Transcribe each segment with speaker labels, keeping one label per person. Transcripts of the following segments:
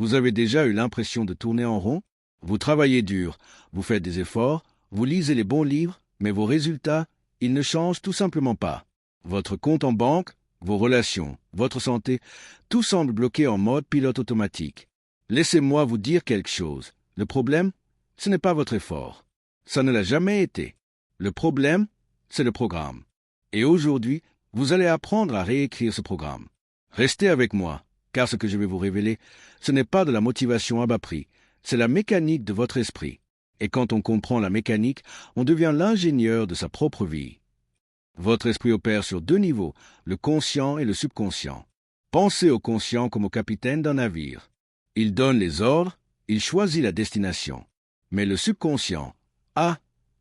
Speaker 1: Vous avez déjà eu l'impression de tourner en rond? Vous travaillez dur, vous faites des efforts, vous lisez les bons livres, mais vos résultats, ils ne changent tout simplement pas. Votre compte en banque, vos relations, votre santé, tout semble bloqué en mode pilote automatique. Laissez-moi vous dire quelque chose. Le problème, ce n'est pas votre effort. Ça ne l'a jamais été. Le problème, c'est le programme. Et aujourd'hui, vous allez apprendre à réécrire ce programme. Restez avec moi, car ce que je vais vous révéler, ce n'est pas de la motivation à bas prix, c'est la mécanique de votre esprit. Et quand on comprend la mécanique, on devient l'ingénieur de sa propre vie. Votre esprit opère sur deux niveaux, le conscient et le subconscient. Pensez au conscient comme au capitaine d'un navire. Il donne les ordres, il choisit la destination. Mais le subconscient,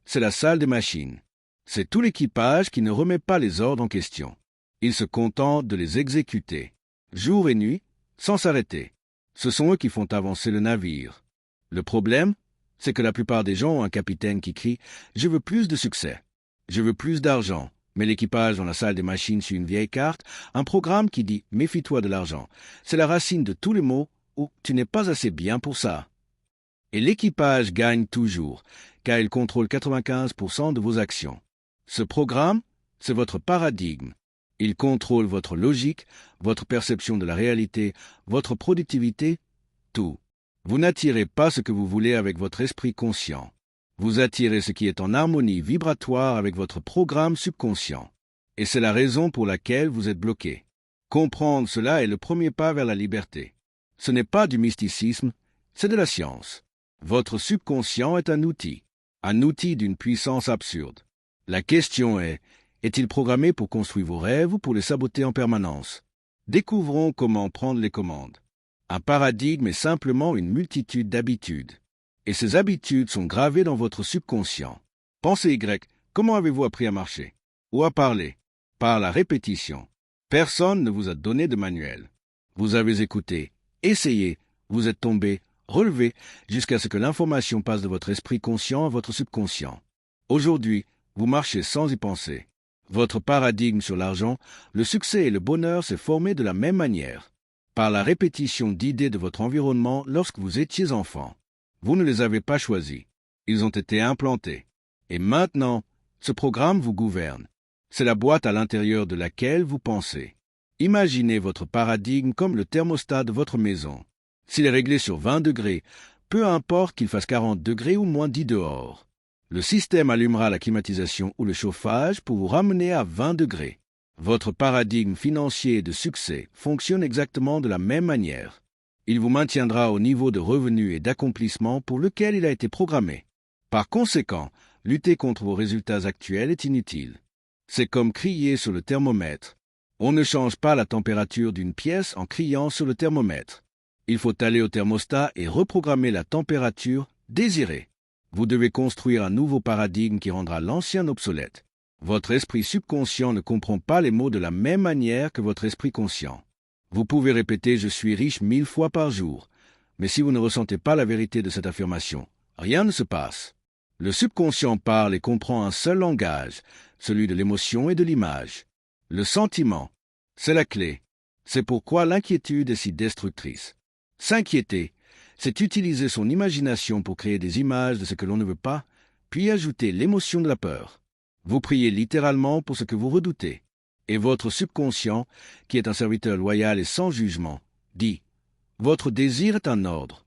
Speaker 1: c'est la salle des machines. C'est tout l'équipage qui ne remet pas les ordres en question. Il se contente de les exécuter, jour et nuit, sans s'arrêter. Ce sont eux qui font avancer le navire. Le problème, c'est que la plupart des gens ont un capitaine qui crie « Je veux plus de succès, je veux plus d'argent ». Mais l'équipage dans la salle des machines suit une vieille carte, un programme qui dit « Méfie-toi de l'argent ». C'est la racine de tous les mots ou « Tu n'es pas assez bien pour ça ». Et l'équipage gagne toujours, car il contrôle 95% de vos actions. Ce programme, c'est votre paradigme. Il contrôle votre logique, votre perception de la réalité, votre productivité, tout. Vous n'attirez pas ce que vous voulez avec votre esprit conscient. Vous attirez ce qui est en harmonie vibratoire avec votre programme subconscient. Et c'est la raison pour laquelle vous êtes bloqué. Comprendre cela est le premier pas vers la liberté. Ce n'est pas du mysticisme, c'est de la science. Votre subconscient est un outil d'une puissance absurde. La question est-il programmé pour construire vos rêves ou pour les saboter en permanence? Découvrons comment prendre les commandes. Un paradigme est simplement une multitude d'habitudes. Et ces habitudes sont gravées dans votre subconscient. Pensez Y, comment avez-vous appris à marcher? Ou à parler? Par la répétition. Personne ne vous a donné de manuel. Vous avez écouté, essayé, vous êtes tombé, relevé, jusqu'à ce que l'information passe de votre esprit conscient à votre subconscient. Aujourd'hui, vous marchez sans y penser. Votre paradigme sur l'argent, le succès et le bonheur s'est formé de la même manière. Par la répétition d'idées de votre environnement lorsque vous étiez enfant. Vous ne les avez pas choisis. Ils ont été implantés. Et maintenant, ce programme vous gouverne. C'est la boîte à l'intérieur de laquelle vous pensez. Imaginez votre paradigme comme le thermostat de votre maison. S'il est réglé sur 20 degrés, peu importe qu'il fasse 40 degrés ou moins 10 dehors. Le système allumera la climatisation ou le chauffage pour vous ramener à 20 degrés. Votre paradigme financier de succès fonctionne exactement de la même manière. Il vous maintiendra au niveau de revenu et d'accomplissement pour lequel il a été programmé. Par conséquent, lutter contre vos résultats actuels est inutile. C'est comme crier sur le thermomètre. On ne change pas la température d'une pièce en criant sur le thermomètre. Il faut aller au thermostat et reprogrammer la température désirée. Vous devez construire un nouveau paradigme qui rendra l'ancien obsolète. Votre esprit subconscient ne comprend pas les mots de la même manière que votre esprit conscient. Vous pouvez répéter « Je suis riche » 1000 fois par jour, mais si vous ne ressentez pas la vérité de cette affirmation, rien ne se passe. Le subconscient parle et comprend un seul langage, celui de l'émotion et de l'image. Le sentiment, c'est la clé. C'est pourquoi l'inquiétude est si destructrice. S'inquiéter, c'est utiliser son imagination pour créer des images de ce que l'on ne veut pas, puis ajouter l'émotion de la peur. Vous priez littéralement pour ce que vous redoutez. Et votre subconscient, qui est un serviteur loyal et sans jugement, dit « Votre désir est un ordre ».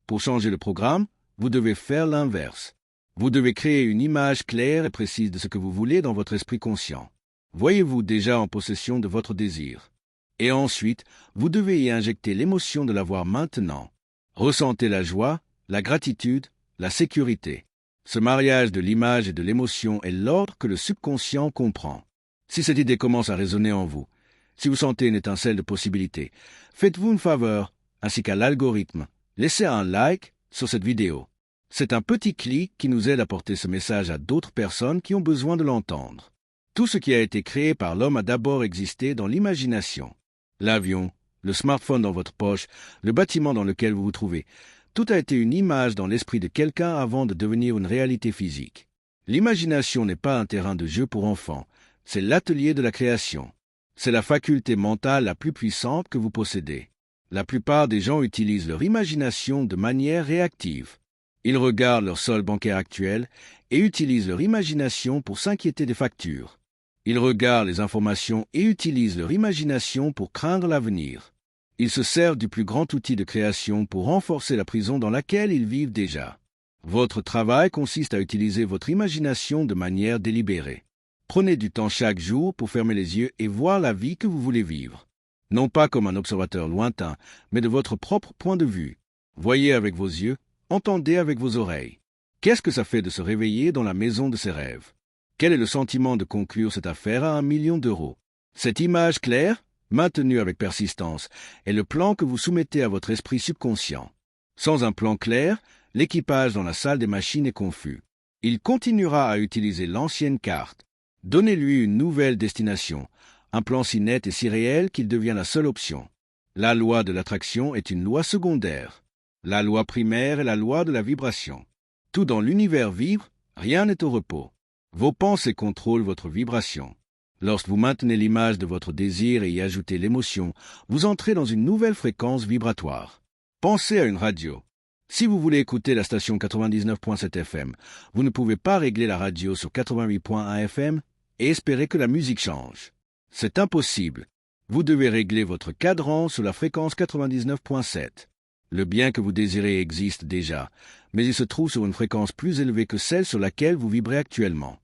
Speaker 1: Pour changer le programme, vous devez faire l'inverse. Vous devez créer une image claire et précise de ce que vous voulez dans votre esprit conscient. Voyez-vous déjà en possession de votre désir. Et ensuite, vous devez y injecter l'émotion de l'avoir maintenant. Ressentez la joie, la gratitude, la sécurité. Ce mariage de l'image et de l'émotion est l'ordre que le subconscient comprend. Si cette idée commence à résonner en vous, si vous sentez une étincelle de possibilité, faites-vous une faveur, ainsi qu'à l'algorithme. Laissez un like sur cette vidéo. C'est un petit clic qui nous aide à porter ce message à d'autres personnes qui ont besoin de l'entendre. Tout ce qui a été créé par l'homme a d'abord existé dans l'imagination. L'avion, le smartphone dans votre poche, le bâtiment dans lequel vous vous trouvez, tout a été une image dans l'esprit de quelqu'un avant de devenir une réalité physique. L'imagination n'est pas un terrain de jeu pour enfants, c'est l'atelier de la création. C'est la faculté mentale la plus puissante que vous possédez. La plupart des gens utilisent leur imagination de manière réactive. Ils regardent leur solde bancaire actuel et utilisent leur imagination pour s'inquiéter des factures. Ils regardent les informations et utilisent leur imagination pour craindre l'avenir. Ils se servent du plus grand outil de création pour renforcer la prison dans laquelle ils vivent déjà. Votre travail consiste à utiliser votre imagination de manière délibérée. Prenez du temps chaque jour pour fermer les yeux et voir la vie que vous voulez vivre. Non pas comme un observateur lointain, mais de votre propre point de vue. Voyez avec vos yeux, entendez avec vos oreilles. Qu'est-ce que ça fait de se réveiller dans la maison de ses rêves? Quel est le sentiment de conclure cette affaire à 1 million d'euros? Cette image claire, maintenue avec persistance, est le plan que vous soumettez à votre esprit subconscient. Sans un plan clair, l'équipage dans la salle des machines est confus. Il continuera à utiliser l'ancienne carte. Donnez-lui une nouvelle destination, un plan si net et si réel qu'il devient la seule option. La loi de l'attraction est une loi secondaire. La loi primaire est la loi de la vibration. Tout dans l'univers vibre, rien n'est au repos. Vos pensées contrôlent votre vibration. Lorsque vous maintenez l'image de votre désir et y ajoutez l'émotion, vous entrez dans une nouvelle fréquence vibratoire. Pensez à une radio. Si vous voulez écouter la station 99.7 FM, vous ne pouvez pas régler la radio sur 88.1 FM et espérer que la musique change. C'est impossible. Vous devez régler votre cadran sur la fréquence 99.7. Le bien que vous désirez existe déjà, mais il se trouve sur une fréquence plus élevée que celle sur laquelle vous vibrez actuellement.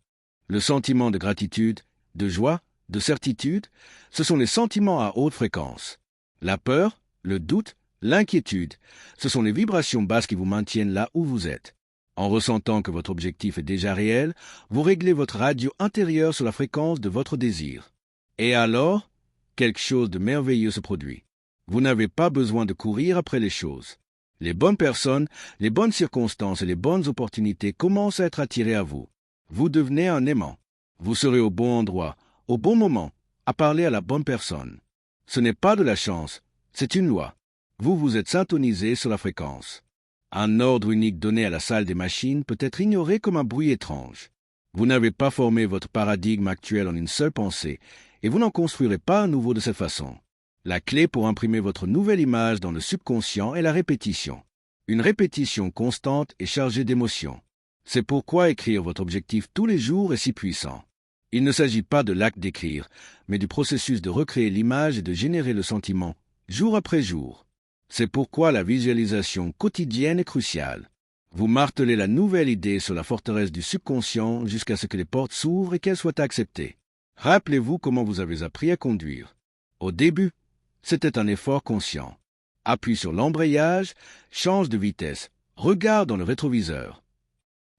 Speaker 1: Le sentiment de gratitude, de joie, de certitude, ce sont les sentiments à haute fréquence. La peur, le doute, l'inquiétude, ce sont les vibrations basses qui vous maintiennent là où vous êtes. En ressentant que votre objectif est déjà réel, vous réglez votre radio intérieure sur la fréquence de votre désir. Et alors, quelque chose de merveilleux se produit. Vous n'avez pas besoin de courir après les choses. Les bonnes personnes, les bonnes circonstances et les bonnes opportunités commencent à être attirées à vous. Vous devenez un aimant. Vous serez au bon endroit, au bon moment, à parler à la bonne personne. Ce n'est pas de la chance, c'est une loi. Vous vous êtes syntonisé sur la fréquence. Un ordre unique donné à la salle des machines peut être ignoré comme un bruit étrange. Vous n'avez pas formé votre paradigme actuel en une seule pensée, et vous n'en construirez pas un nouveau de cette façon. La clé pour imprimer votre nouvelle image dans le subconscient est la répétition. Une répétition constante et chargée d'émotions. C'est pourquoi écrire votre objectif tous les jours est si puissant. Il ne s'agit pas de l'acte d'écrire, mais du processus de recréer l'image et de générer le sentiment, jour après jour. C'est pourquoi la visualisation quotidienne est cruciale. Vous martelez la nouvelle idée sur la forteresse du subconscient jusqu'à ce que les portes s'ouvrent et qu'elles soient acceptées. Rappelez-vous comment vous avez appris à conduire. Au début, c'était un effort conscient. Appuie sur l'embrayage, change de vitesse, regarde dans le rétroviseur.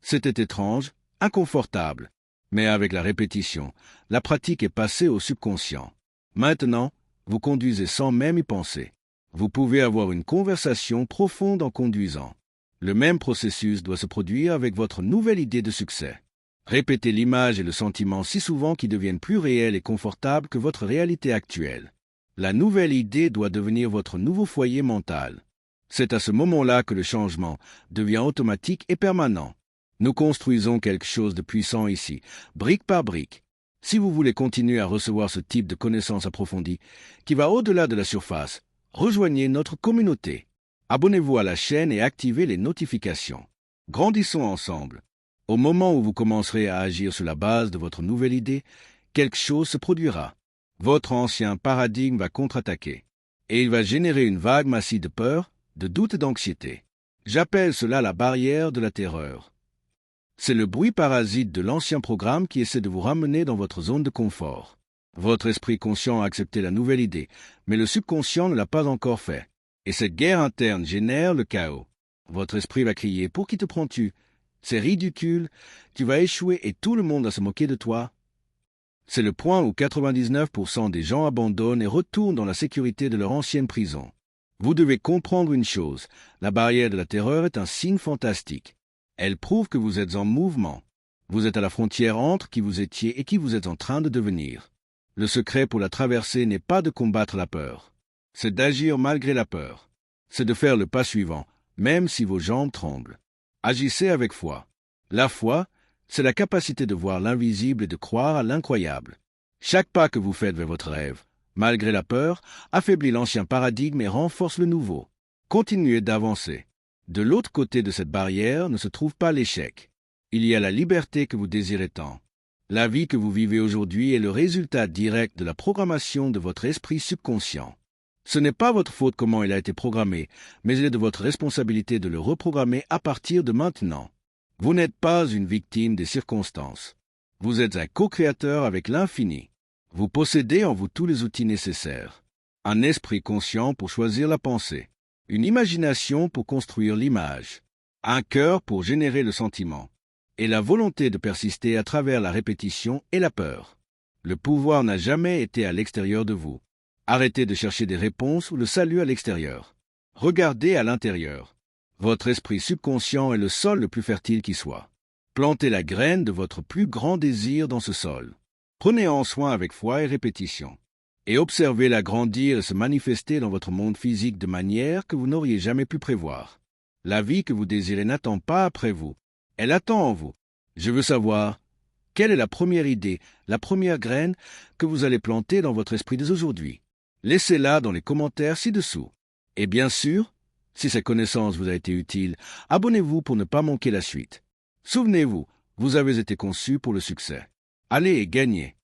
Speaker 1: C'était étrange, inconfortable, mais avec la répétition, la pratique est passée au subconscient. Maintenant, vous conduisez sans même y penser. Vous pouvez avoir une conversation profonde en conduisant. Le même processus doit se produire avec votre nouvelle idée de succès. Répétez l'image et le sentiment si souvent qu'ils deviennent plus réels et confortables que votre réalité actuelle. La nouvelle idée doit devenir votre nouveau foyer mental. C'est à ce moment-là que le changement devient automatique et permanent. Nous construisons quelque chose de puissant ici, brique par brique. Si vous voulez continuer à recevoir ce type de connaissances approfondies, qui va au-delà de la surface, rejoignez notre communauté. Abonnez-vous à la chaîne et activez les notifications. Grandissons ensemble. Au moment où vous commencerez à agir sur la base de votre nouvelle idée, quelque chose se produira. Votre ancien paradigme va contre-attaquer, et il va générer une vague massive de peur, de doute et d'anxiété. J'appelle cela la barrière de la terreur. C'est le bruit parasite de l'ancien programme qui essaie de vous ramener dans votre zone de confort. Votre esprit conscient a accepté la nouvelle idée, mais le subconscient ne l'a pas encore fait. Et cette guerre interne génère le chaos. Votre esprit va crier « Pour qui te prends-tu ? C'est ridicule, tu vas échouer et tout le monde va se moquer de toi. » C'est le point où 99% des gens abandonnent et retournent dans la sécurité de leur ancienne prison. Vous devez comprendre une chose, la barrière de la terreur est un signe fantastique. Elle prouve que vous êtes en mouvement. Vous êtes à la frontière entre qui vous étiez et qui vous êtes en train de devenir. Le secret pour la traverser n'est pas de combattre la peur. C'est d'agir malgré la peur. C'est de faire le pas suivant, même si vos jambes tremblent. Agissez avec foi. La foi, c'est la capacité de voir l'invisible et de croire à l'incroyable. Chaque pas que vous faites vers votre rêve, malgré la peur, affaiblit l'ancien paradigme et renforce le nouveau. Continuez d'avancer. De l'autre côté de cette barrière ne se trouve pas l'échec. Il y a la liberté que vous désirez tant. La vie que vous vivez aujourd'hui est le résultat direct de la programmation de votre esprit subconscient. Ce n'est pas votre faute comment il a été programmé, mais il est de votre responsabilité de le reprogrammer à partir de maintenant. Vous n'êtes pas une victime des circonstances. Vous êtes un co-créateur avec l'infini. Vous possédez en vous tous les outils nécessaires. Un esprit conscient pour choisir la pensée. Une imagination pour construire l'image. Un cœur pour générer le sentiment. Et la volonté de persister à travers la répétition et la peur. Le pouvoir n'a jamais été à l'extérieur de vous. Arrêtez de chercher des réponses ou le salut à l'extérieur. Regardez à l'intérieur. Votre esprit subconscient est le sol le plus fertile qui soit. Plantez la graine de votre plus grand désir dans ce sol. Prenez-en soin avec foi et répétition. Et observez-la grandir et se manifester dans votre monde physique de manière que vous n'auriez jamais pu prévoir. La vie que vous désirez n'attend pas après vous. Elle attend en vous. Je veux savoir, quelle est la première idée, la première graine que vous allez planter dans votre esprit dès aujourd'hui? Laissez-la dans les commentaires ci-dessous. Et bien sûr, si cette connaissance vous a été utile, abonnez-vous pour ne pas manquer la suite. Souvenez-vous, vous avez été conçu pour le succès. Allez et gagnez.